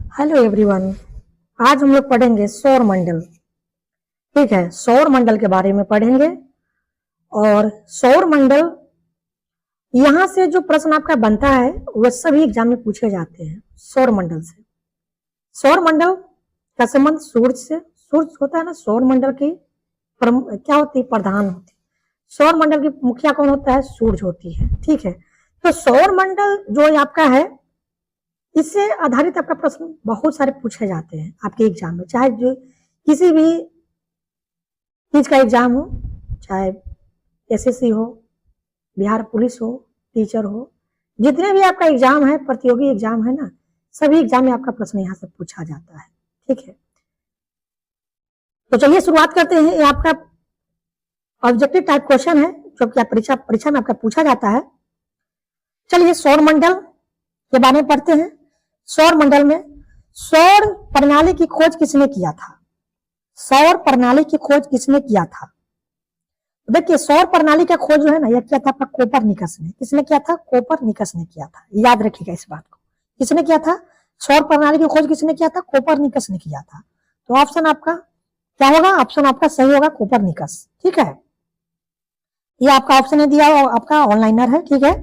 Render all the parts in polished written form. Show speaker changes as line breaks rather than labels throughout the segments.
Hello everyone. आज हम लोग पढ़ेंगे सौर मंडल। ठीक है, सौर मंडल के बारे में पढ़ेंगे। और सौर मंडल, यहाँ से जो प्रश्न आपका बनता है वह सभी एग्जाम में पूछे जाते हैं सौर मंडल से। सौर मंडल का संबंध सूर्य से, सूर्य होता है ना सौर मंडल की क्या होती है, प्रधान होती है। सौर मंडल की मुखिया कौन होता है, सूर्य होती है। ठीक है, तो सौर मंडल जो आपका है, इससे आधारित आपका प्रश्न बहुत सारे पूछे जाते हैं आपके एग्जाम में, चाहे जो किसी भी चीज का एग्जाम हो, चाहे एसएससी हो, बिहार पुलिस हो, टीचर हो, जितने भी आपका एग्जाम है, प्रतियोगी एग्जाम है ना, सभी एग्जाम में आपका प्रश्न यहाँ से पूछा जाता है। ठीक है, तो चलिए शुरुआत करते हैं। ये आपका ऑब्जेक्टिव टाइप क्वेश्चन है जो कि परीक्षा में आपका पूछा जाता है। चलिए सौर मंडल के बारे में पढ़ते हैं। सौर मंडल में सौर प्रणाली की खोज किसने किया था? सौर प्रणाली की खोज किसने किया था? देखिए, सौर प्रणाली का खोज जो है ना, यह किया था आपका कोपरनिकस ने। किसने किया था? कोपरनिकस ने किया था। याद रखिएगा इस बात को, किसने किया था? सौर प्रणाली की खोज किसने किया था? कोपरनिकस ने किया था। तो ऑप्शन आपका क्या होगा? ऑप्शन आपका सही होगा, कोपरनिकस। ठीक है, ये आपका ऑप्शन है दिया, आपका ऑनलाइनर है। ठीक है,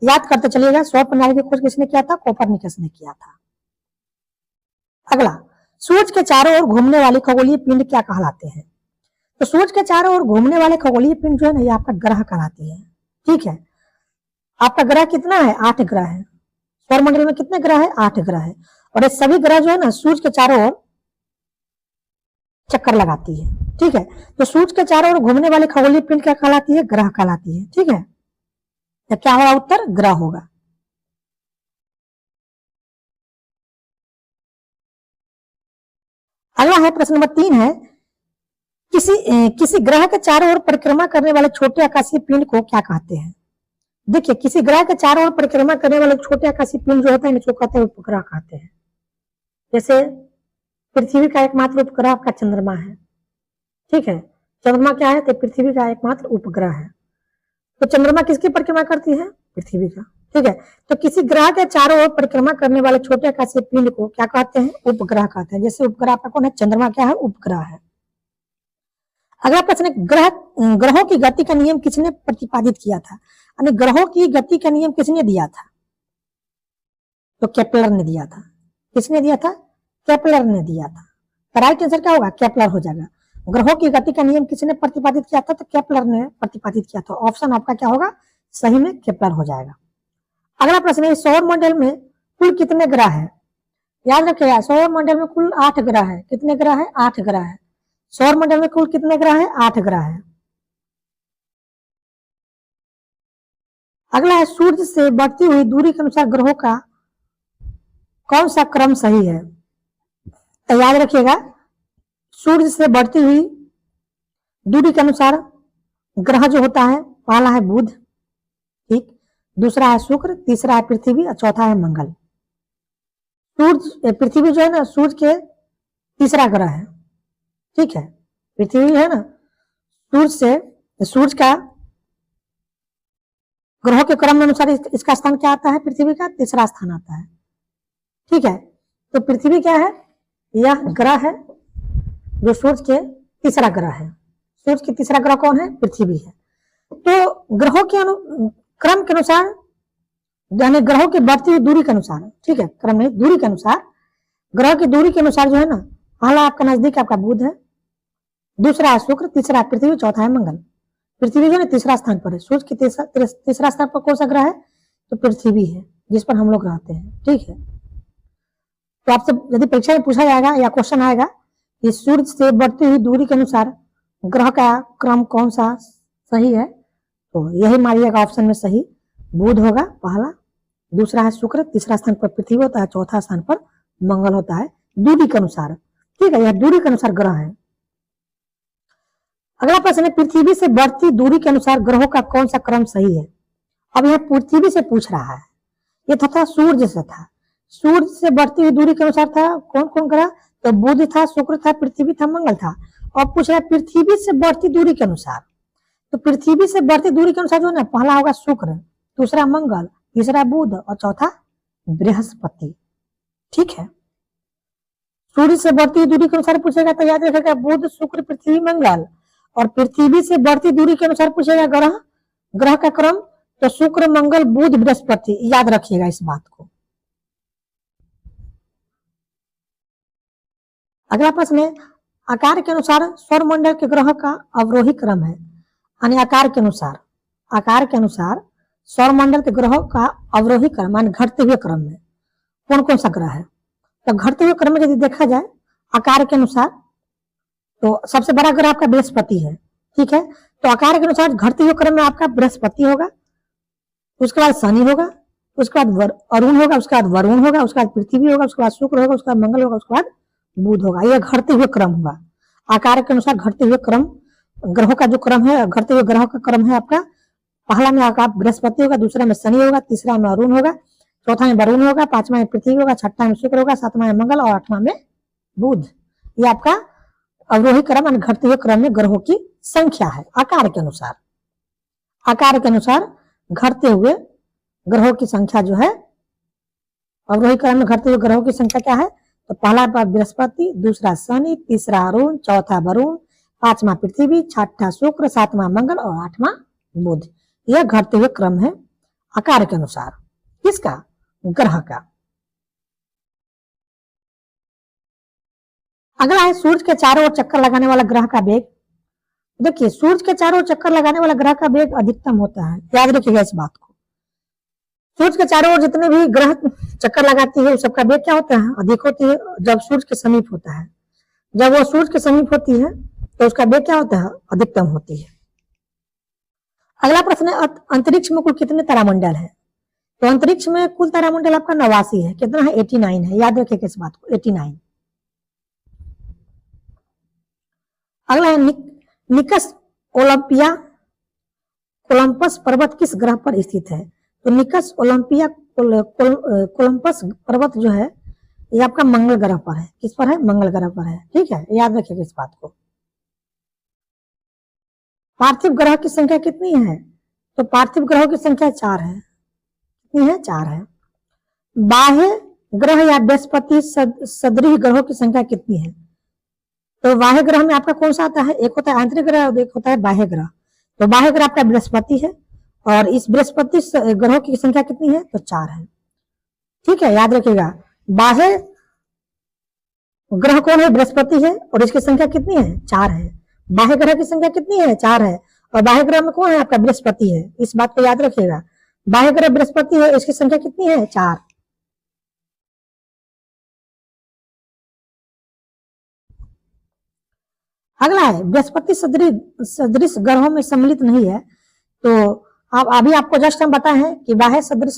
याद करते चलिएगा, सौर प्रणाली की खोज किसने किया था? कोपरनिकस ने किया था। अगला, सूरज के चारों ओर घूमने वाले खगोलीय पिंड क्या कहलाते हैं? तो सूरज के चारों ओर घूमने वाले खगोलीय पिंड जो है ना, ये आपका ग्रह कहलाती है। ठीक है, आपका ग्रह कितना है? 8 ग्रह है। सौरमंडल में कितने ग्रह है? 8 ग्रह है। और ये सभी ग्रह जो है ना, सूरज के चारों ओर चक्कर लगाती है। ठीक है, तो सूरज के चारों ओर घूमने वाले खगोलीय पिंड क्या कहलाती है? ग्रह कहलाती है। ठीक है, तो क्या होगा उत्तर? ग्रह होगा। अगला है प्रश्न नंबर 3 है, किसी ग्रह के चारों ओर परिक्रमा करने वाले छोटे आकाशीय पिंड को क्या कहते हैं? देखिए, किसी ग्रह के चारों ओर परिक्रमा करने वाले छोटे आकाशीय पिंड जो होता है, इसको कहते हैं उपग्रह कहते हैं। जैसे पृथ्वी का एकमात्र उपग्रह आपका चंद्रमा है। ठीक है, चंद्रमा क्या है? तो पृथ्वी का एकमात्र उपग्रह है। तो चंद्रमा किसकी परिक्रमा करती है? पृथ्वी का। ठीक है, तो किसी ग्रह के चारों ओर परिक्रमा करने वाले छोटे आकाशीय पिंड को क्या कहते हैं? उपग्रह कहते हैं। जैसे उपग्रह आपका कौन है? चंद्रमा क्या है? उपग्रह है। अगला प्रश्न है, ग्रहों की गति का नियम किसने प्रतिपादित किया था? यानी ग्रहों की गति का नियम किसने दिया था? तो केपलर ने दिया था। किसने दिया था? केपलर ने दिया था। तो राइट आंसर क्या होगा? केपलर हो जाएगा। ग्रहों की गति का नियम किसने प्रतिपादित किया था? तो केपलर ने प्रतिपादित किया था। ऑप्शन आपका क्या होगा? सही में केपलर हो जाएगा। अगला प्रश्न है, सौर मंडल में कुल कितने ग्रह है? याद रखिएगा, सौर मंडल में कुल 8 ग्रह है। कितने ग्रह है? 8 ग्रह है। सौर मंडल में कुल कितने ग्रह है? 8 ग्रह है। अगला है, सूर्य से बढ़ती हुई दूरी के अनुसार ग्रहों का कौन सा क्रम सही है? तो याद रखिएगा, सूर्य से बढ़ती हुई दूरी के अनुसार ग्रह जो होता है, पहला है बुध, ठीक, दूसरा है शुक्र, तीसरा है पृथ्वी और चौथा है मंगल। पृथ्वी जो है ना, सूर्य के तीसरा ग्रह है। ठीक है, पृथ्वी है ना, सूर्य का ग्रहों के क्रम अनुसार इसका स्थान क्या आता है? पृथ्वी का तीसरा स्थान आता है। ठीक है, तो पृथ्वी क्या है? यह ग्रह है जो सूर्य के तीसरा ग्रह है। सूर्य के तीसरा ग्रह कौन है? पृथ्वी है। तो ग्रहों के क्रम के अनुसार, यानी ग्रहों की बढ़ती हुई दूरी के अनुसार, ठीक है, क्रम नहीं, दूरी के अनुसार, ग्रह की दूरी के अनुसार जो है ना, पहला आपका नजदीक आपका बुध है, दूसरा है शुक्र, तीसरा है पृथ्वी, चौथा है मंगल। पृथ्वी जो है तीसरा स्थान पर है। सूर्य की तीसरा स्थान पर कौन सा ग्रह है? तो पृथ्वी है, जिस पर हम लोग रहते हैं। ठीक है, तो आपसे यदि परीक्षा में पूछा जाएगा या क्वेश्चन आएगा कि सूर्य से बढ़ती हुई दूरी के अनुसार ग्रह का क्रम कौन सा सही है, तो यही मानिएगा ऑप्शन में सही बुध होगा पहला, दूसरा है शुक्र, तीसरा स्थान पर पृथ्वी होता है, चौथा स्थान पर मंगल होता है, दूरी के अनुसार। ठीक है, यह दूरी के अनुसार ग्रह है। अगला प्रश्न है, पृथ्वी से बढ़ती दूरी के अनुसार ग्रहों का कौन सा क्रम सही है? अब यह पृथ्वी से पूछ रहा है, ये था सूर्य से था। सूर्य से बढ़ती हुई दूरी के अनुसार था कौन कौन ग्रह? तो बुध था, शुक्र था, पृथ्वी था, मंगल था। और पूछ रहा है पृथ्वी से बढ़ती दूरी के अनुसार, तो पृथ्वी से बढ़ती दूरी के अनुसार जो है ना, पहला होगा शुक्र, दूसरा मंगल, तीसरा बुध और चौथा बृहस्पति। ठीक है, सूर्य से बढ़ती दूरी के अनुसार पूछेगा तो याद रखेगा बुध शुक्र पृथ्वी मंगल, और पृथ्वी से बढ़ती दूरी के अनुसार पूछेगा ग्रह, ग्रह का क्रम तो शुक्र मंगल बुध बृहस्पति, याद रखिएगा इस बात को। अगला प्रश्न है आकार के अनुसार सौर मंडल के ग्रह का अवरोही क्रम है, यानी आकार के अनुसार सौर मंडल के ग्रहों का अवरोही क्रम यानी घटते हुए क्रम में कौन कौन सा ग्रह है। तो घटते हुए क्रम में यदि देखा जाए आकार के अनुसार तो सबसे बड़ा ग्रह आपका बृहस्पति है, ठीक है। तो आकार के अनुसार घटते हुए क्रम में आपका बृहस्पति होगा, उसके बाद शनि होगा, उसके बाद अरुण होगा, उसके बाद वरुण होगा, उसके बाद पृथ्वी होगा, उसके बाद शुक्र होगा, उसके बाद मंगल होगा, उसके बाद बुध होगा। यह घटते हुए क्रम होगा। आकार के अनुसार घटते हुए क्रम, ग्रहों का जो क्रम है, घटते हुए ग्रहों का क्रम है आपका, पहला में आपका बृहस्पति होगा, दूसरा में शनि होगा, तीसरा में अरुण होगा, चौथा में वरुण होगा, पांचवा में पृथ्वी होगा, छठा में शुक्र होगा, सातवां में मंगल और आठवां में बुध। ये आपका अवरोही क्रम यानी घटते हुए क्रम में ग्रहों की संख्या है आकार के अनुसार। आकार के अनुसार घटते हुए ग्रहों की संख्या जो है, अवरोही क्रम में घटते हुए ग्रहों की संख्या क्या है, तो पहला बृहस्पति, दूसरा शनि, तीसरा अरुण, चौथा वरुण, पांचवा पृथ्वी, छठा शुक्र, सातवां मंगल और आठवां बुध। यह घटते हुए क्रम है आकार के अनुसार, किसका, ग्रह का। अगला है सूर्य के चारों ओर चक्कर लगाने वाला ग्रह का वेग। देखिए सूर्य के चारों ओर चक्कर लगाने वाला ग्रह का वेग अधिकतम होता है, याद रखिएगा इस बात को। सूर्य के चारों ओर जितने भी ग्रह चक्कर लगाती है सबका वेग क्या होता है, अधिक होती है जब सूर्य के समीप होता है। जब वो सूर्य के समीप होती है तो उसका वेग क्या होता है, अधिकतम होती है। अगला प्रश्न है अंतरिक्ष में कुल कितने तारामंडल है। तो अंतरिक्ष में कुल तारामंडल आपका 89 है। कितना है, 89 है, याद रखिएगा इस बात को, 89। अगला है निकस ओलंपिया कोलंबस पर्वत किस ग्रह पर स्थित है। तो निकस ओलंपिया कोलंबस पर्वत जो है ये आपका मंगल ग्रह पर है। किस पर है, मंगल ग्रह पर है, ठीक है, याद रखिएगा इस बात को। पार्थिव ग्रह की संख्या कितनी है, तो पार्थिव ग्रहों की संख्या 4 है। कितनी है, 4 है। बाह्य ग्रह या बृहस्पति सदृश ग्रहों की संख्या कितनी है। तो बाह्य ग्रह में आपका कौन सा आता है, एक होता है आंतरिक ग्रह और एक होता है बाह्य ग्रह। तो बाह्य ग्रह आपका बृहस्पति है और इस बृहस्पति ग्रहों की संख्या कितनी है, तो 4 है, ठीक है, याद रखिएगा। बाह्य ग्रह कौन है, बृहस्पति है और इसकी संख्या कितनी है, 4 है। बाह्य ग्रह की संख्या कितनी है, 4 है और बाह्य ग्रह में कौन है आपका बृहस्पति है, इस बात को याद रखिएगा। बाह्य ग्रह बृहस्पति है, इसकी संख्या कितनी है, 4। अगला है बृहस्पति सदृश ग्रहों में सम्मिलित नहीं है। तो आप अभी आपको जस्ट हम बताए हैं कि बाह्य सदृश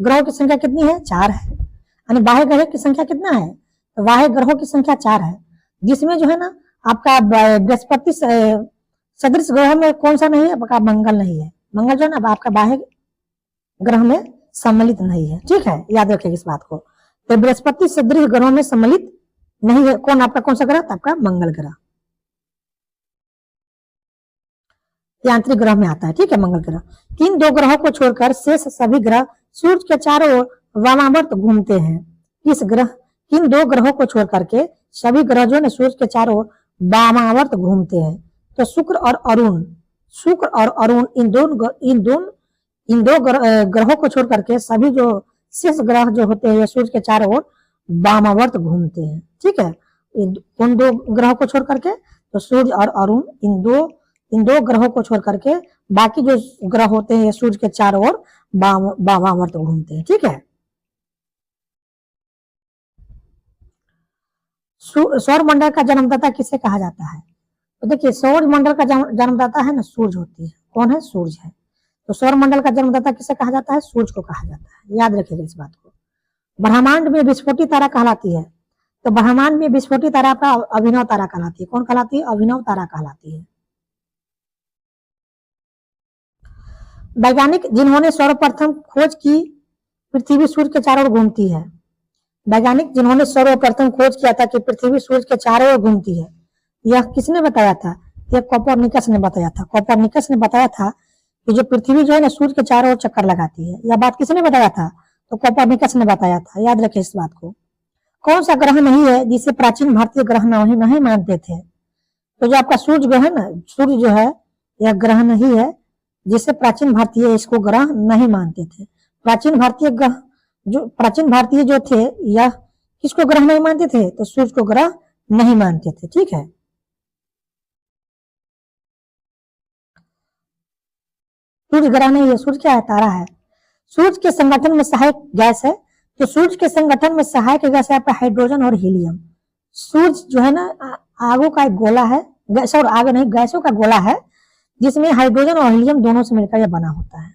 ग्रहों की संख्या कितनी है, 4 है, यानी बाह्य ग्रह की संख्या कितना है, तो बाह्य ग्रहों की संख्या 4 है, जिसमें जो है ना आपका बृहस्पति सदृश ग्रह में कौन सा नहीं है, आपका मंगल नहीं है। मंगल जो है ना आपका बाह्य ग्रह में सम्मिलित नहीं है, ठीक है, याद रखिएगा इस बात को। तो बृहस्पति सदृश ग्रहों में सम्मिलित नहीं है कौन, आपका कौन सा ग्रह, आपका मंगल ग्रह, यांत्रिक ग्रह में आता है, ठीक है, मंगल ग्रह। किन 2 ग्रहों को छोड़कर शेष सभी ग्रह सूर्य के चारों ओर वामावर्त घूमते हैं। किन 2 ग्रहों को छोड़कर के सभी ग्रह जो है सूर्य के चारों ओर वामावर्त घूमते हैं। तो शुक्र और अरुण इन दो ग्रहों को छोड़ करके सभी जो शेष ग्रह जो होते हैं सूर्य के चारों ओर वामावर्त घूमते हैं, ठीक है। उन 2 ग्रहों को छोड़ करके, तो सूर्य और अरुण इन दो ग्रहों को छोड़ करके बाकी जो ग्रह होते हैं सूर्य के चारों ओर वामावर्त घूमते हैं, ठीक है। सौर मंडल का जन्मदाता किसे कहा जाता है। तो देखिए सौर मंडल का जन्मदाता है ना सूर्य होती है, कौन है, सूर्य है। तो सौर मंडल का जन्मदाता किसे कहा जाता है, सूर्य को कहा जाता है, याद रखिएगा इस बात को। ब्रह्मांड में विस्फोटी तारा कहलाती है। तो ब्रह्मांड में विस्फोटी तारा का अभिनव तारा कहलाती है, कौन कहलाती है, अभिनव तारा कहलाती है। वैज्ञानिक जिन्होंने सर्वप्रथम खोज की पृथ्वी सूर्य के चारों ओर घूमती है। वैज्ञानिक जिन्होंने सर्वप्रथम खोज किया था कि पृथ्वी सूर्य के चारों ओर घूमती है, यह किसने बताया था, यह कोपरनिकस ने बताया था। कोपरनिकस ने बताया था कि जो पृथ्वी जो है ना सूर्य के चारों ओर चक्कर लगाती है। यह बात किसने बताया था, तो कोपरनिकस ने बताया था, याद रखें इस बात को। कौन सा ग्रह नहीं है जिसे प्राचीन भारतीय ग्रह नहीं मानते थे? तो जो आपका सूर्य ग्रह है ना, सूर्य जो है यह ग्रह नहीं है जिसे प्राचीन भारतीय इसको ग्रह नहीं मानते थे। प्राचीन भारतीय जो थे यह किसको ग्रह नहीं मानते थे? तो सूर्य को ग्रह नहीं मानते थे। ठीक है, सूर्य ग्रह नहीं है, सूर्य क्या है? तारा है। सूर्य के संगठन में सहायक गैस है, तो सूर्य के संगठन में सहायक गैस है आपका हाइड्रोजन और हीलियम। सूर्य जो है ना आगों का एक गोला है, और आग नहीं, गैसों का गोला है जिसमें हाइड्रोजन और हीलियम दोनों से मिलकर यह बना होता है।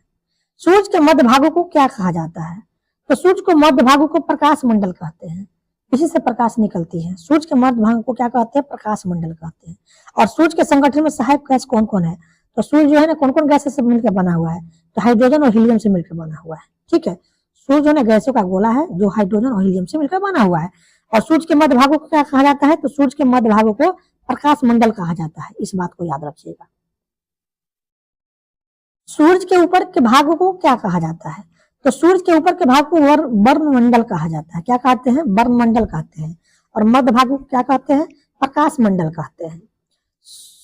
सूर्य के मध्य भागों को क्या कहा जाता है? तो सूर्य को मध्य भागों को प्रकाश मंडल कहते हैं, इसी से प्रकाश निकलती है। सूर्य के मध्य भाग को क्या कहते हैं? प्रकाश मंडल कहते हैं। और सूर्य के संगठन में सहायक गैस कौन कौन है? तो सूर्य जो है ना कौन कौन गैस से मिलकर बना हुआ है? तो हाइड्रोजन और हीलियम से मिलकर बना हुआ है। ठीक है, सूर्य जो है गैसों का गोला है जो हाइड्रोजन और हीलियम से मिलकर बना हुआ है। और सूर्य के मध्य भागों को क्या कहा जाता है? तो सूर्य के मध्य भागों को प्रकाश मंडल कहा जाता है, इस बात को याद रखिएगा। सूर्य के ऊपर के भाग को क्या कहा जाता है? तो सूर्य के ऊपर के भाग को वर्ण मंडल कहा जाता है। क्या कहते हैं? वर्ण मंडल कहते हैं। और मध्य भाग को क्या कहते हैं? प्रकाश मंडल कहते हैं।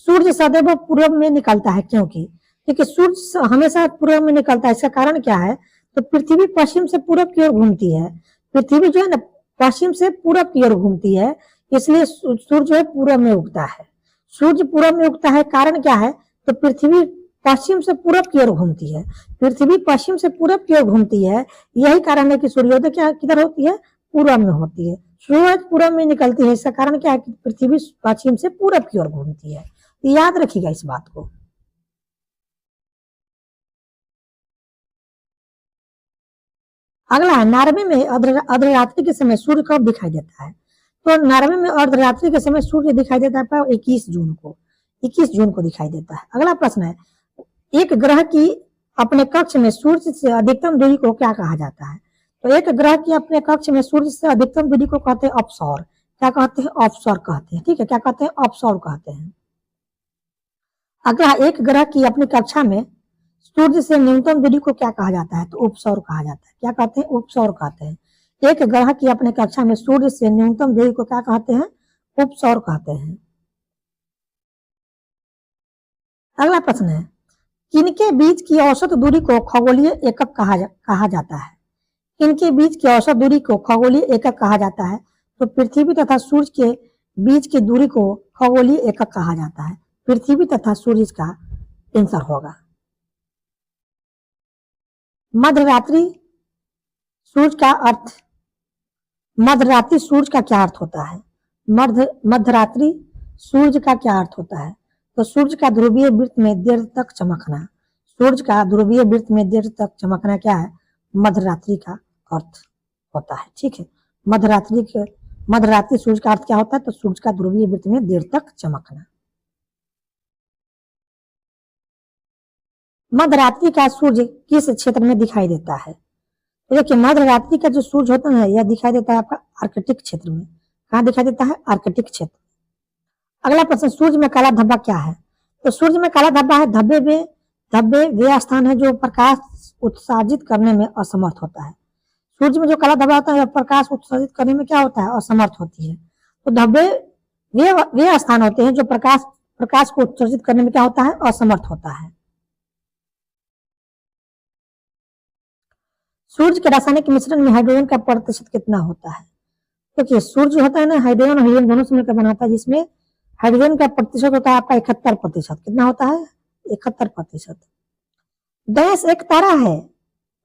सूर्य सदैव पूर्व में निकलता है, क्योंकि सूर्य हमेशा पूर्व में निकलता है। इसका कारण क्या है? तो पृथ्वी पश्चिम से पूरब की ओर घूमती है। पृथ्वी जो है ना पश्चिम से पूरब की ओर घूमती है, इसलिए सूर्य जो है पूरब में उगता है। सूर्य पूरब में उगता है, कारण क्या है? तो पृथ्वी पश्चिम से पूरब की ओर घूमती है। पृथ्वी पश्चिम से पूरब की ओर घूमती है, यही कारण है कि सूर्योदय क्या किधर होती है? पूरब में होती है। सूरज पूरब में निकलती है, इसका कारण क्या है? कि पृथ्वी पश्चिम से पूरब की ओर घूमती है। याद रखिएगा इस बात को। अगला है नार्वे में अर्धरात्रि के समय सूर्य कब दिखाई देता है? तो नार्वे में अर्धरात्रि के समय सूर्य दिखाई देता है 21 जून को। 21 जून को दिखाई देता है। अगला प्रश्न है, एक ग्रह की अपने कक्ष में सूर्य से अधिकतम दूरी को क्या कहा जाता है? तो एक ग्रह की अपने कक्ष में सूर्य से अधिकतम दूरी को कहते हैं ऑफशोर। क्या कहते हैं? ऑफशोर कहते हैं। ठीक है, क्या कहते हैं? ऑफशोर कहते हैं। अगला, एक ग्रह की अपनी कक्षा में सूर्य से न्यूनतम दूरी को क्या कहा जाता है? तो उपसौर कहा जाता है। क्या कहते हैं? उपसौर कहते हैं। एक ग्रह की अपने कक्षा में सूर्य से न्यूनतम दूरी को क्या कहते हैं? उपसौर कहते हैं। अगला प्रश्न है, किनके बीच की औसत दूरी को खगोलीय एकक कहा जाता है? किनके बीच की औसत दूरी को खगोलीय एकक कहा जाता है? तो पृथ्वी तथा सूर्य के बीच की दूरी को खगोलीय एकक कहा जाता है। पृथ्वी तथा सूर्य का आंसर होगा। मध्यरात्रि सूर्य का अर्थ, मध्यरात्रि सूर्य का क्या अर्थ होता है? मध्यरात्रि सूर्य का क्या अर्थ होता है? तो सूर्य का ध्रुवीय वृत्त में देर तक चमकना। सूर्य का ध्रुवीय वृत्त में देर तक चमकना क्या है? मध्यरात्रि का अर्थ होता है। ठीक है, मध्यरात्रि सूर्य का अर्थ क्या होता है? तो सूर्य का ध्रुवीय वृत्त में देर तक चमकना। मध्यरात्रि का सूर्य किस क्षेत्र में दिखाई देता है? तो देखिए, मध्यरात्रि का जो सूर्य होता है यह दिखाई देता है आपका आर्कटिक क्षेत्र में। कहाँ दिखाई देता है? आर्कटिक क्षेत्र। अगला प्रश्न, सूर्य में काला धब्बा क्या है? तो सूर्य में काला धब्बा है धब्बे वे स्थान है जो प्रकाश उत्सर्जित करने में असमर्थ होता है। सूर्य में जो काला धब्बा होता है प्रकाश उत्सर्जित करने में क्या होता है? असमर्थ होती है। तो धब्बे वे स्थान होते हैं जो प्रकाश को उत्सर्जित करने में क्या होता है? असमर्थ होता है। सूर्य के रासायनिक मिश्रण में हाइड्रोजन का प्रतिशत कितना होता है? देखिए, सूर्य होता है ना हाइड्रोजन और हीलियम दोनों से मिलकर बनाता है, जिसमें हाइड्रोजन का प्रतिशत होता है आपका 71%। कितना होता है? 71%। गैस एक तारा है,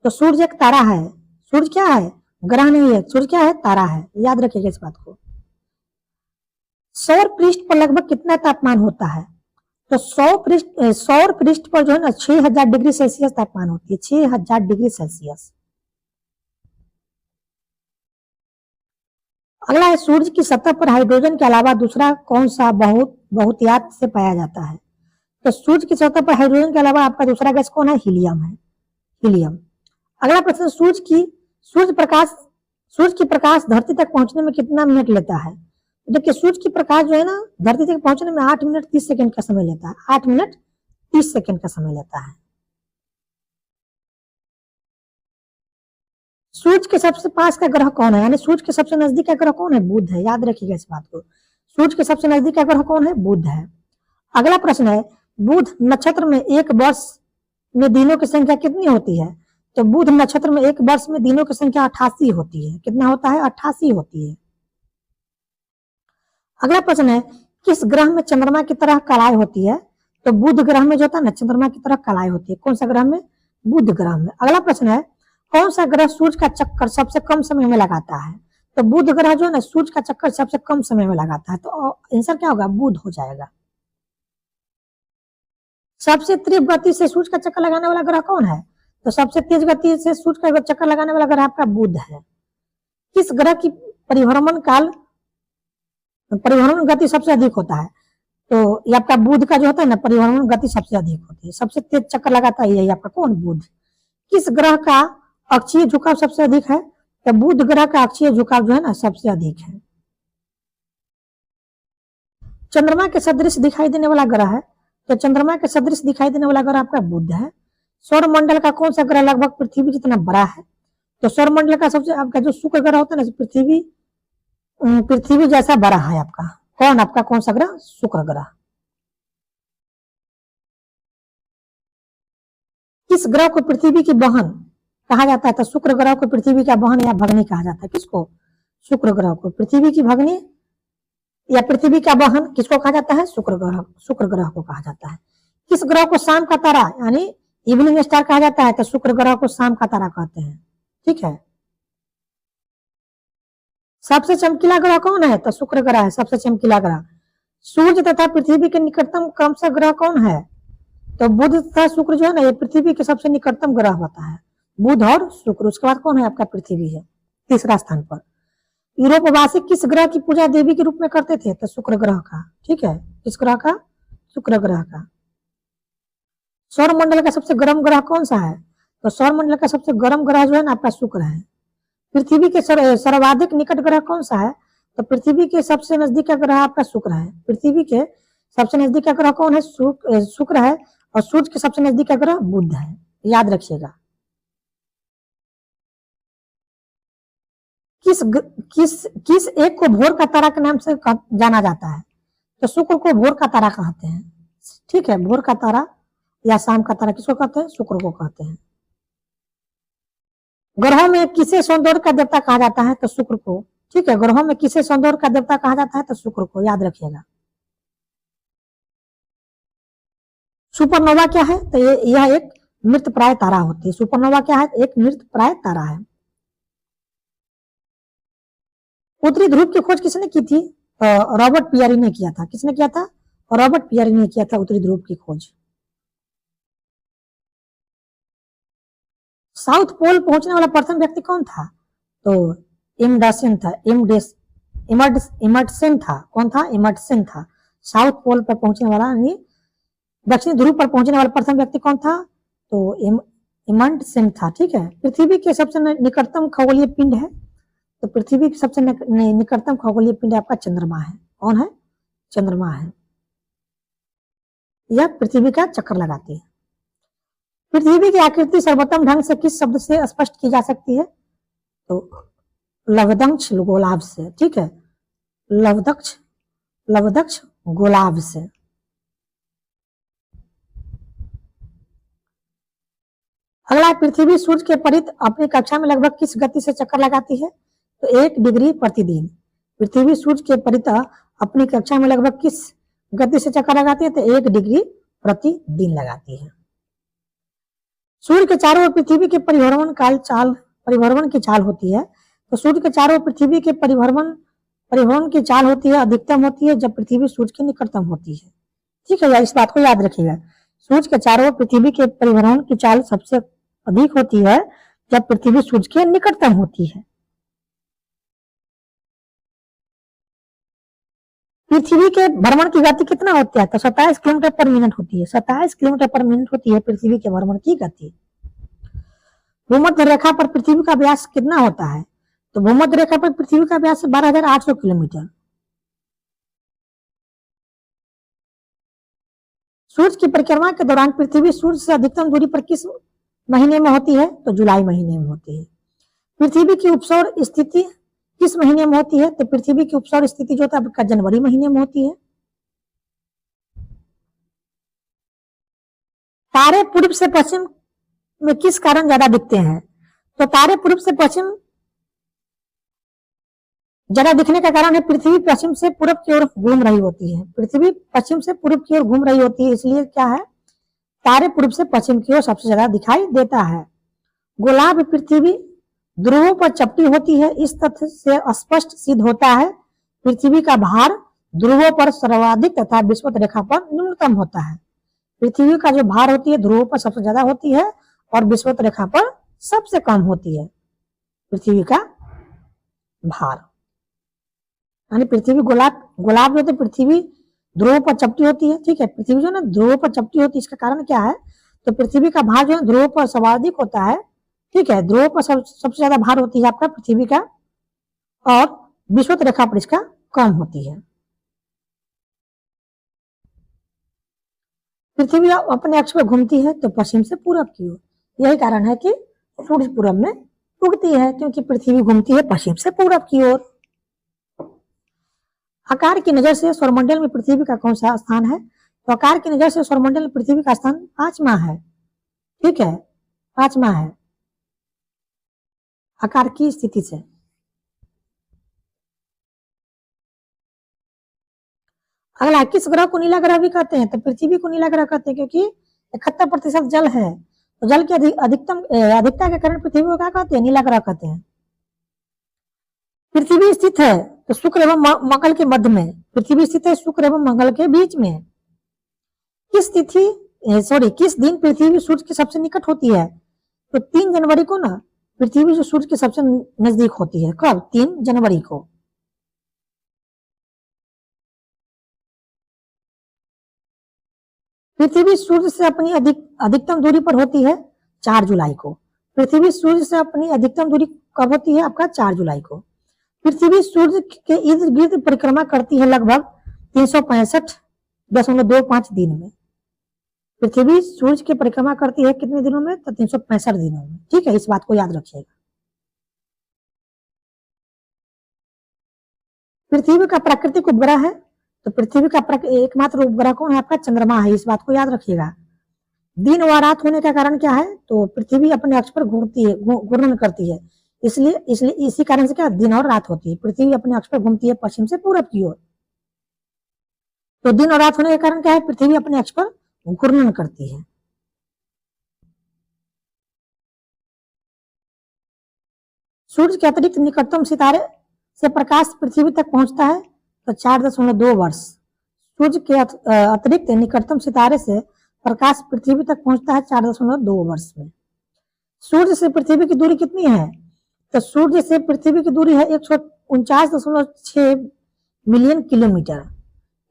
तो सूर्य एक तारा है। सूर्य क्या है? ग्रह नहीं है, सूर्य क्या है? तारा है। याद रखिएगा इस बात को। सौर पृष्ठ पर लगभग कितना तापमान होता है? तो सौर पृष्ठ पर जो है ना 6000 डिग्री सेल्सियस तापमान होती है। 6000 डिग्री सेल्सियस। अगला है, सूर्य की सतह पर हाइड्रोजन के अलावा दूसरा कौन सा बहुतायत से पाया जाता है? तो सूर्य की सतह पर हाइड्रोजन के अलावा आपका दूसरा गैस कौन है? हीलियम है, हीलियम। अगला प्रश्न, सूर्य की प्रकाश धरती तक पहुंचने में कितना मिनट लेता है? देखिए, सूर्य की प्रकाश जो है ना धरती तक पहुंचने में 8 मिनट 30 सेकंड का समय लेता है। 8 मिनट 30 सेकंड का समय लेता है। सूर्य के सबसे पास का ग्रह कौन है, यानी सूर्य के सबसे नजदीक का ग्रह कौन है, बुध है। याद रखिएगा इस बात को, सूर्य के सबसे नजदीक का ग्रह कौन है, बुध है। अगला प्रश्न है, बुध नक्षत्र में एक वर्ष में दिनों की संख्या कितनी होती है? तो बुध नक्षत्र में एक वर्ष में दिनों की संख्या 88 होती है। कितना होता है? 88 होती है। अगला प्रश्न है, किस ग्रह में चंद्रमा की तरह कलाएं होती है? तो बुध ग्रह में जो होता है ना, चंद्रमा की तरह कलाएं होती है। कौन सा ग्रह में? बुध ग्रह में। अगला प्रश्न है, कौन सा ग्रह सूर्य का चक्कर सबसे कम समय में लगाता है? तो बुध ग्रह जो है ना, सूर्य का चक्कर सबसे कम समय में लगाता है। तो आंसर क्या होगा? बुध हो जाएगा। सबसे तीव्र गति से सूर्य का चक्कर लगाने वाला ग्रह कौन है? तो सबसे तेज गति से सूर्य का चक्कर लगाने वाला ग्रह आपका बुध है। किस ग्रह की परिभ्रमण गति सबसे अधिक होता है? तो ये आपका बुध का जो होता है ना, परिभ्रमण गति सबसे अधिक होती है। सबसे तेज चक्कर लगाता है यही आपका कौन? बुध। किस ग्रह का अक्षीय झुकाव सबसे अधिक है? तो बुध ग्रह का अक्षीय झुकाव जो है ना, सबसे अधिक है। चंद्रमा के सदृश दिखाई देने वाला ग्रह है? तो चंद्रमा के सदृश दिखाई देने वाला ग्रह आपका बुध है। सौर मंडल का कौन सा ग्रह लगभग पृथ्वी जितना बड़ा है? तो सौर मंडल का सबसे आपका जो शुक्र ग्रह होता है ना, पृथ्वी जैसा बड़ा है आपका। कौन? आपका कौन सा ग्रह? शुक्र ग्रह। किस ग्रह को पृथ्वी की बहन कहा जाता है? तो शुक्र ग्रह को पृथ्वी का बहन या भगनी कहा जाता है। किसको? शुक्र ग्रह को पृथ्वी की भगनी या पृथ्वी का बहन किसको कहा जाता है? शुक्र ग्रह को कहा जाता है। किस ग्रह को शाम का तारा यानी इवनिंग स्टार कहा जाता है? तो शुक्र ग्रह को शाम का तारा कहते हैं। ठीक है। सबसे चमकीला ग्रह कौन है? तो शुक्र ग्रह है सबसे चमकीला ग्रह। सूर्य तथा पृथ्वी के निकटतम क्रमशः ग्रह कौन है? तो बुध तथा शुक्र जो है ना, ये पृथ्वी के सबसे निकटतम ग्रह होता है, बुध और शुक्र। उसके बाद कौन है? आपका पृथ्वी है तीसरा स्थान पर। यूरोपवासी किस ग्रह की पूजा देवी के रूप में करते थे? तो शुक्र ग्रह का। ठीक है। किस ग्रह का? शुक्र ग्रह का। सौर मंडल का सबसे गर्म ग्रह कौन सा है? तो सौर मंडल का सबसे गर्म ग्रह जो है ना, आपका शुक्र है। पृथ्वी के सर्वाधिक निकट ग्रह कौन सा है? तो पृथ्वी के सबसे नजदीक का ग्रह आपका शुक्र है। पृथ्वी के सबसे नजदीक का ग्रह कौन है? शुक्र है। और सूर्य के सबसे नजदीक का ग्रह बुध है। याद रखिएगा। किस एक को भोर का तारा के नाम से जाना जाता है? तो शुक्र को भोर का तारा कहते हैं। ठीक है। भोर का तारा या शाम का तारा किसको कहते हैं? शुक्र को कहते हैं। ग्रहों में किसे सौंदर्य का देवता कहा जाता है? तो शुक्र को। ठीक है। ग्रहों में किसे सौंदर्य का देवता कहा जाता है? तो शुक्र को। याद रखिएगा। सुपरनोवा क्या है? तो यह एक मृतप्राय तारा होती है। सुपरनोवा क्या है? एक मृतप्राय तारा है। उत्तरी ध्रुव की खोज किसने की थी? रॉबर्ट पियरी ने किया था। किसने किया था? रॉबर्ट पियरी ने किया था उत्तरी ध्रुव की खोज। साउथ पोल पहुंचने वाला प्रथम व्यक्ति कौन था? तो इमर्डसन था। इमर्डसन था। कौन था? इमर्डसन था। साउथ पोल पर पहुंचने वाला यानी दक्षिणी ध्रुव पर पहुंचने वाला प्रथम व्यक्ति कौन था? तो इमर्डसन था। ठीक है। पृथ्वी के सबसे निकटतम खगोलीय पिंड है? तो पृथ्वी की सबसे निकटतम खगोलीय पिंड आपका चंद्रमा है। कौन है? चंद्रमा है। यह पृथ्वी का चक्कर लगाती है। पृथ्वी की आकृति सर्वोत्तम ढंग से किस शब्द से स्पष्ट की जा सकती है? तो लवदक्ष गोलाभ से। ठीक है। लवदक्ष गोलाभ से। अगला, पृथ्वी सूर्य के परित अपनी कक्षा में लगभग किस गति से चक्कर लगाती है? तो 1 डिग्री प्रतिदिन। पृथ्वी सूर्य के परित अपनी कक्षा में लगभग किस गति से चक्कर लगाती है? तो 1 डिग्री प्रतिदिन लगाती है। सूर्य के चारों ओर पृथ्वी के परिभ्रमण की चाल होती है। तो सूर्य के चारों ओर पृथ्वी के परिभ्रमण की चाल होती है, अधिकतम होती है जब पृथ्वी सूर्य के निकटतम होती है। ठीक है। इस बात को याद रखिएगा। सूर्य के चारों ओर पृथ्वी के परिभ्रमण की चाल सबसे अधिक होती है जब पृथ्वी सूर्य के निकटतम होती है। पृथ्वी के भ्रमण की गति कितना होती है? तो 27 किलोमीटर पर मिनट होती है। 27 किलोमीटर पर मिनट होती है पृथ्वी के भ्रमण की गति। भूमध्य रेखा पर पृथ्वी का व्यास कितना होता है? तो भूमध्य रेखा पर पृथ्वी का व्यास 12,800 किलोमीटर। सूर्य की परिक्रमा के दौरान पृथ्वी सूर्य से अधिकतम दूरी पर किस महीने में होती है? तो जुलाई महीने में होती है। पृथ्वी की उपसौर स्थिति किस महीने में होती है? तो पृथ्वी की उपसौर स्थिति जो होता है आपका जनवरी महीने में होती है। तारे पूर्व से पश्चिम में किस कारण ज्यादा दिखते हैं? तो तारे पूर्व से पश्चिम ज्यादा दिखने का कारण है पृथ्वी पश्चिम से पूर्व की ओर घूम रही होती है। पृथ्वी पश्चिम से पूर्व की ओर घूम रही होती है, इसलिए क्या है, तारे पूर्व से पश्चिम की ओर सबसे ज्यादा दिखाई देता है। गोलार्ध पृथ्वी ध्रुवों पर चपटी होती है। इस तथ्य से स्पष्ट सिद्ध होता है पृथ्वी का भार ध्रुवों पर सर्वाधिक तथा विषुवत रेखा पर न्यूनतम होता है। पृथ्वी का जो भार होती है ध्रुवों पर सबसे ज्यादा होती है और विषुवत रेखा पर सबसे कम होती है पृथ्वी का भार। यानी पृथ्वी गोलार्ध जो पृथ्वी ध्रुवों पर चपटी होती है, ठीक है, पृथ्वी जो ना ध्रुवों पर चपटी होती है, इसका कारण क्या है, तो पृथ्वी का भार जो है ध्रुवों पर सर्वाधिक होता है, ठीक है, ध्रुवों पर सबसे ज्यादा भार होती है आपका पृथ्वी का, और विषुवत रेखा पर इसका कम होती है। पृथ्वी अपने अक्ष पर घूमती है तो पश्चिम से पूरब की ओर, यही कारण है कि सूर्य पूरब में उगती है, क्योंकि पृथ्वी घूमती है पश्चिम से पूरब की ओर। आकार की नजर से सौरमंडल में पृथ्वी का कौन सा स्थान है? तो आकार की नजर से सौरमंडल में पृथ्वी का स्थान 5वां है, ठीक है, 5वां है आकार की स्थिति से। अगला, किस ग्रह को नीला ग्रह भी कहते हैं? तो पृथ्वी को नीला ग्रह कहते हैं, क्योंकि 71% जल है, तो जल की अधिकता के कारण पृथ्वी को क्या कहते हैं? नीला ग्रह कहते हैं। पृथ्वी स्थित है तो शुक्र एवं मंगल के मध्य में, पृथ्वी स्थित है शुक्र एवं मंगल के बीच में। किस दिन पृथ्वी सूर्य के सबसे निकट होती है? तो 3 जनवरी को ना पृथ्वी जो सूर्य के सबसे नजदीक होती है। कब? 3 जनवरी को। पृथ्वी सूर्य से अपनी अधिकतम दूरी पर होती है 4 जुलाई को। पृथ्वी सूर्य से अपनी अधिकतम दूरी कब होती है? आपका 4 जुलाई को। पृथ्वी सूर्य के इर्द गिर्द परिक्रमा करती है लगभग 365.25 दिन में। पृथ्वी सूर्य की परिक्रमा करती है कितने दिनों में? तो 365 दिनों में, ठीक है, इस बात को याद रखिएगा। पृथ्वी का प्राकृतिक उपग्रह है, तो पृथ्वी का एकमात्र उपग्रह कौन है? आपका चंद्रमा है, इस बात को याद रखिएगा। दिन व रात होने का कारण क्या है? तो पृथ्वी अपने अक्ष पर घूर्णन करती है, इसलिए इसी कारण से क्या दिन और रात होती है। पृथ्वी अपने अक्ष पर घूमती है पश्चिम से पूरब की ओर, तो दिन और रात होने के कारण क्या है? पृथ्वी अपने अक्ष पर घूर्णन करती है। सूर्य के अतिरिक्त निकटतम सितारे से प्रकाश पृथ्वी तक पहुंचता है तो 4.2 वर्ष। सूर्य के अतिरिक्त निकटतम सितारे से प्रकाश पृथ्वी तक पहुंचता है 4.2 वर्ष में। सूर्य से पृथ्वी की दूरी कितनी है? तो सूर्य से पृथ्वी की दूरी है 149.6 मिलियन किलोमीटर।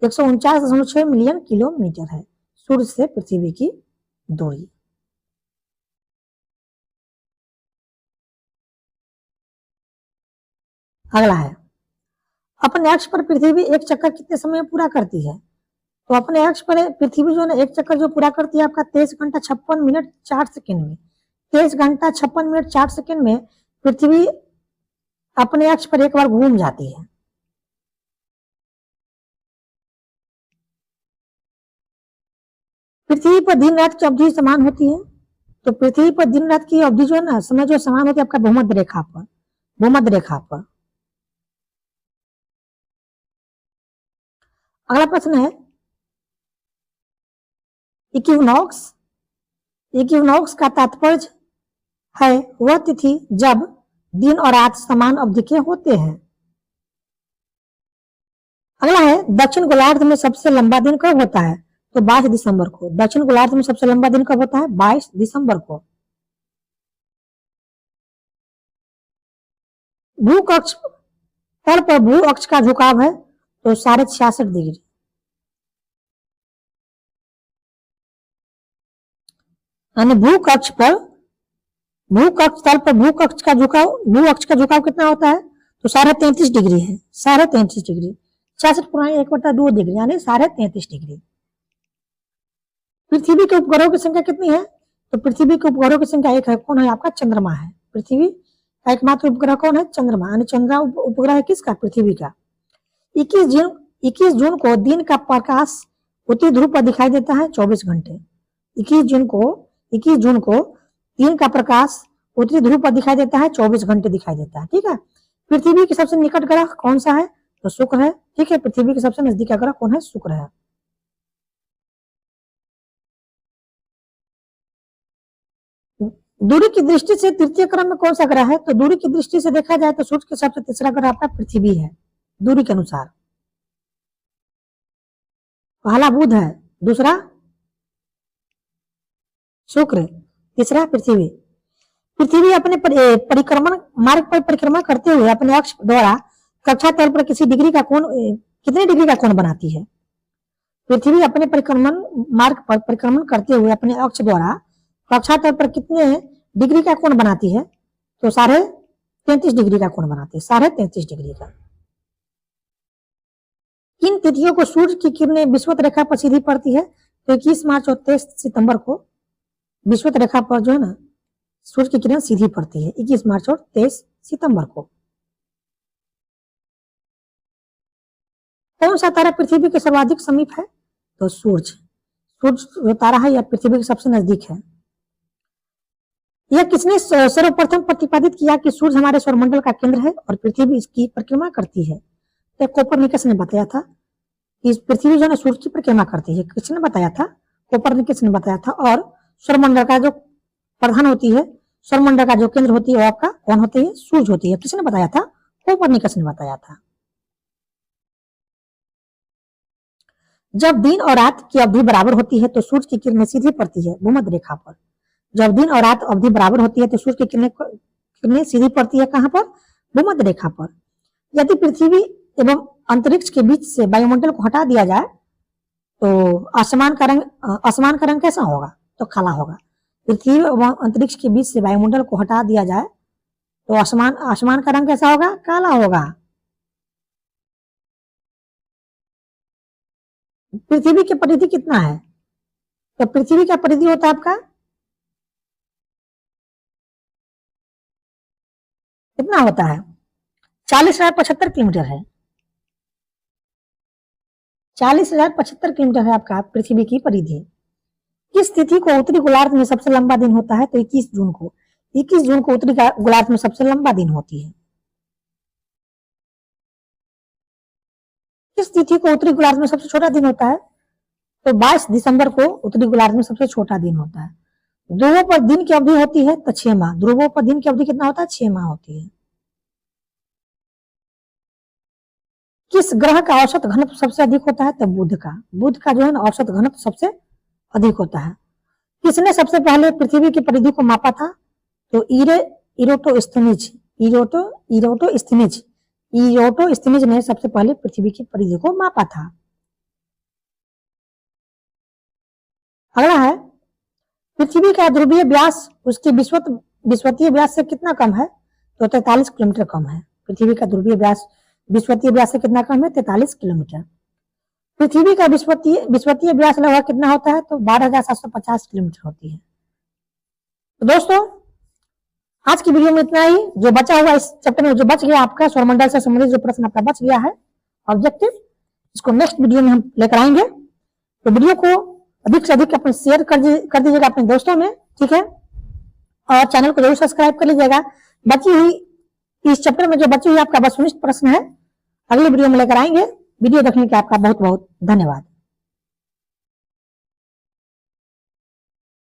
149.6 मिलियन किलोमीटर है सूर्य से पृथ्वी की दूरी। अगला है, अपने अक्ष पर पृथ्वी एक चक्कर कितने समय में पूरा करती है? तो अपने अक्ष पर पृथ्वी जो है ना एक चक्कर जो पूरा करती है आपका 23 घंटा 56 मिनट 4 सेकंड में। 23 घंटा 56 मिनट 4 सेकंड में पृथ्वी अपने अक्ष पर एक बार घूम जाती है। पृथ्वी पर दिन रात की अवधि समान होती है, तो पृथ्वी पर दिन रात की अवधि जो है ना समय जो समान होती है आपका भूमध्य रेखा पर। अगला प्रश्न है, इक्विनॉक्स का तात्पर्य है वह तिथि जब दिन और रात समान अवधि के होते हैं। अगला है, दक्षिण गोलार्ध में सबसे लंबा दिन कब होता है? तो 22 दिसंबर को। दक्षिण गोलार्ध में सबसे लंबा दिन कब होता है? 22 दिसंबर को। भू अक्ष तल पर भू अक्ष का झुकाव है तो 66.5 डिग्री। यानी भू अक्ष तल पर भू अक्ष का झुकाव कितना होता है? तो 33.5 डिग्री है, 33.5 डिग्री। 66.1/2 डिग्री यानी 33.5 डिग्री। पृथ्वी के उपग्रहों की संख्या कितनी है? तो पृथ्वी के उपग्रहों की संख्या 1 है। कौन है? आपका चंद्रमा है। पृथ्वी का एकमात्र उपग्रह कौन है? चंद्रमा। यानी चंद्रमा उपग्रह है किसका? पृथ्वी का। 21 जून को दिन का प्रकाश उत्तरी ध्रुव पर दिखाई देता है 24 घंटे। 21 जून को दिन का प्रकाश उत्तरी ध्रुव पर दिखाई देता है 24 घंटे दिखाई देता है। ठीक है। पृथ्वी के सबसे निकट ग्रह कौन सा है? तो शुक्र है। ठीक है। पृथ्वी के सबसे नजदीक ग्रह कौन है? शुक्र है। दूरी की दृष्टि से तृतीय क्रम में कौन सा ग्रह है? तो दूरी की दृष्टि से देखा जाए तो सूर्य के सबसे तीसरा ग्रह आपका पृथ्वी है दूरी के अनुसार। पहला बुध है, दूसरा शुक्र, तीसरा पृथ्वी। पृथ्वी अपने परिक्रमण मार्ग पर परिक्रमा करते हुए अपने अक्ष द्वारा कक्षा तल पर किसी डिग्री का कोण कितने डिग्री का कोण बनाती है? पृथ्वी अपने परिक्रमण मार्ग पर परिक्रमण करते हुए अपने अक्ष द्वारा कक्षा तल पर कितने डिग्री का कोण बनाती है? तो 33.5 डिग्री का कोण बनाती है, 33.5 डिग्री का। किन तिथियों को सूर्य की किरणें विषुवत रेखा पर सीधी पड़ती है? तो 21 मार्च और 23 सितंबर को विषुवत रेखा पर जो है ना सूर्य की किरण सीधी पड़ती है, 21 मार्च और 23 सितंबर को। कौन सा तारा पृथ्वी के सर्वाधिक समीप है? तो सूर्य। सूर्य तारा है या पृथ्वी के सबसे नजदीक है। यह किसने सर्वप्रथम प्रतिपादित किया कि सूर्य हमारे सौरमंडल का केंद्र है और पृथ्वी इसकी परिक्रमा करती है? तो कोपरनिकस ने बताया था कि पृथ्वी जो है सूर्य की परिक्रमा करती है। किसने बताया था? कोपरनिकस ने बताया था। और सौरमंडल का जो प्रधान होती है, सौरमंडल का जो केंद्र होती है वो आपका कौन होती है? सूर्य होती है। किसने बताया था? कोपरनिकस ने बताया था। जब दिन और रात की अवधि बराबर होती है तो सूर्य की किरणें सीधी पड़ती है भूमध्य रेखा पर। जब दिन और रात अवधि बराबर होती है तो सूर्य की किरणें सीधी पड़ती है कहां पर? भूमध्य रेखा पर। यदि पृथ्वी एवं अंतरिक्ष के बीच से वायुमंडल को हटा दिया जाए तो आसमान का रंग कैसा होगा? तो काला होगा। पृथ्वी एवं अंतरिक्ष के बीच से वायुमंडल को हटा दिया जाए तो आसमान का रंग कैसा होगा? काला होगा। पृथ्वी की परिधि कितना है? तो पृथ्वी का परिधि होता है आपका कितना होता है? 40,075 किलोमीटर है। 40,075 किलोमीटर है आपका पृथ्वी की परिधि। किस तिथि को उत्तरी गोलार्ध में सबसे लंबा दिन होता है? तो 21 जून को। 21 जून को उत्तरी गोलार्ध में सबसे लंबा दिन होती है। किस तिथि को उत्तरी गोलार्ध में सबसे छोटा दिन होता है? तो 22 दिसंबर को उत्तरी गोलार्ध में सबसे छोटा दिन होता है। ध्रुवों पर दिन की अवधि होती है तो 6 माह। ध्रुवों पर दिन की अवधि कितना होता है? 6 माह होती है। किस ग्रह का औसत घनत्व सबसे अधिक होता है? तो बुध का। बुध का जो है ना औसत घनत्व सबसे अधिक होता है। किसने सबसे पहले पृथ्वी की परिधि को मापा था? तो इरोटोस्थेनिज ने सबसे पहले पृथ्वी की परिधि को मापा था। अगला है पृथ्वी का ध्रुवीय व्यास उसके विषुवतीय व्यास से कितना कम है? तो 43 किलोमीटर कम है। पृथ्वी का ध्रुवीय व्यास विषुवतीय व्यास से कितना कम है? 43 किलोमीटर। पृथ्वी का विषुवतीय व्यास लगभग कितना होता है? तो 12,750 किलोमीटर होती है। तो दोस्तों आज की वीडियो में इतना ही। जो बचा हुआ इस चैप्टर में जो बच गया आपका सौरमंडल से संबंधित जो प्रश्न आपका बच गया है ऑब्जेक्टिव, इसको नेक्स्ट वीडियो में हम लेकर आएंगे। तो वीडियो को अधिक से अधिक अपने शेयर कर दीजिएगा अपने दोस्तों में, ठीक है। और चैनल को जरूर सब्सक्राइब कर लीजिएगा। बची हुई इस चैप्टर में जो बची हुई आपका वस्तुनिष्ठ प्रश्न है अगले वीडियो में लेकर आएंगे। वीडियो देखने के आपका बहुत बहुत धन्यवाद।